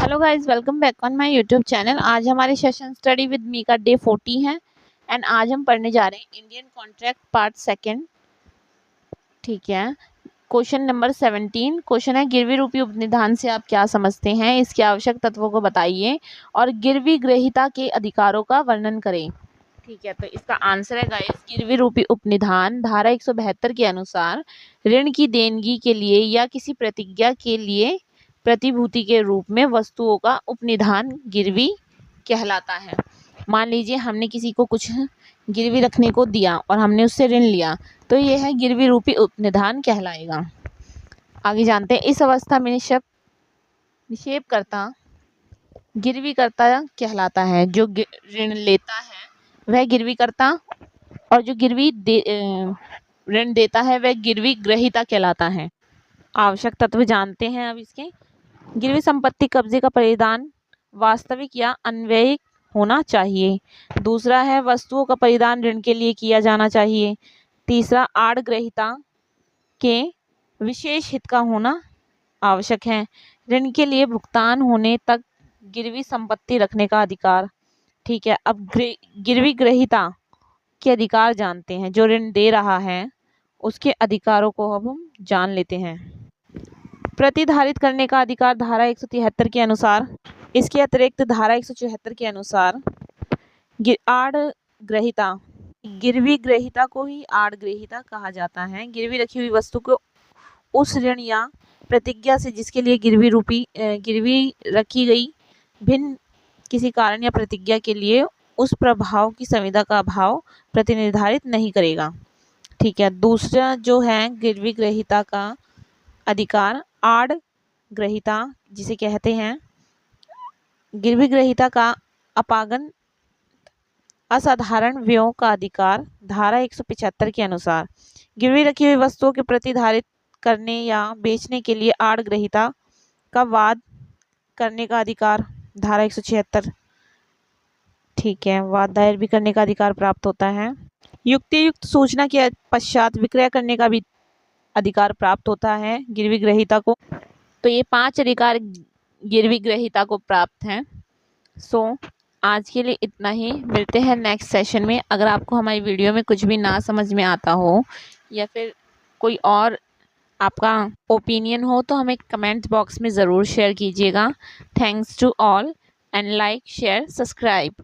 Hello guys, welcome back on my YouTube channel. आज हमारे session study with me का day 40 है and आज हम पढ़ने जा रहे हैं इंडियन कॉन्ट्रैक्ट पार्ट सेकंड। ठीक है, क्वेश्चन नंबर 17 क्वेश्चन है, गिरवी रूपी उपनिधान से आप क्या समझते हैं, इसके आवश्यक तत्वों को बताइए और गिरवी ग्रहीता के अधिकारों का वर्णन करें। ठीक है, तो इसका आंसर है गाइस, गिरवी रूपी उपनिधान धारा 172 के अनुसार ऋण की देनगी के लिए या किसी प्रतिज्ञा के लिए प्रतिभूति के रूप में वस्तुओं का उपनिधान गिरवी कहलाता है। मान लीजिए हमने किसी को कुछ गिरवी रखने को दिया और हमने उससे ऋण लिया, तो यह है गिरवी रूपी उपनिधान कहलाएगा। आगे जानते हैं, इस अवस्था में निक्षेपकर्ता गिरवीकर्ता कहलाता है। जो ऋण लेता है वह गिरवीकर्ता और जो ऋण देता है वह गिरवी ग्रहीता कहलाता है। आवश्यक तत्व जानते हैं अब इसके। गिरवी संपत्ति कब्जे का परिधान वास्तविक या अन्वयिक होना चाहिए। दूसरा है, वस्तुओं का परिधान ऋण के लिए किया जाना चाहिए। तीसरा, आड़ ग्रहीता के विशेष हित का होना आवश्यक है। ऋण के लिए भुगतान होने तक गिरवी संपत्ति रखने का अधिकार। ठीक है, अब गिरवी ग्रहीता के अधिकार जानते हैं। जो ऋण दे रहा है उसके अधिकारों को अब हम जान लेते हैं। प्रतिधारित करने का अधिकार धारा 173 के अनुसार। इसके अतिरिक्त धारा 174 के अनुसार आड़ ग्रहीता, गिरवी ग्रहीता को ही आड़ ग्रहीता कहा जाता है। गिरवी रखी हुई वस्तु को उस ऋण या प्रतिज्ञा से जिसके लिए गिरवी रखी गई भिन्न किसी कारण या प्रतिज्ञा के लिए उस प्रभाव की संविदा का अभाव प्रतिनिर्धारित नहीं करेगा। ठीक है, दूसरा जो है गिरवी ग्रहीता का अधिकार, आड़ ग्रहीता जिसे कहते हैं, गिरवी ग्रहीता का अपागन असाधारण व्ययों का अधिकार धारा 175 के अनुसार। गिरवी रखी हुई वस्तुओं के प्रतिधारित करने या बेचने के लिए आड़ ग्रहीता का वाद करने का अधिकार धारा 176। ठीक है, वाद दायर भी करने का अधिकार प्राप्त होता है। युक्तियुक्त सूचना के पश्चात विक्रय करने का भी अधिकार प्राप्त होता है गिरवी ग्रहीता को। तो ये 5 अधिकार गिरवी ग्रहीता को प्राप्त हैं। आज के लिए इतना ही। मिलते हैं नेक्स्ट सेशन में। अगर आपको हमारी वीडियो में कुछ भी ना समझ में आता हो या फिर कोई और आपका ओपिनियन हो तो हमें कमेंट बॉक्स में ज़रूर शेयर कीजिएगा। Thanks to all and like share subscribe.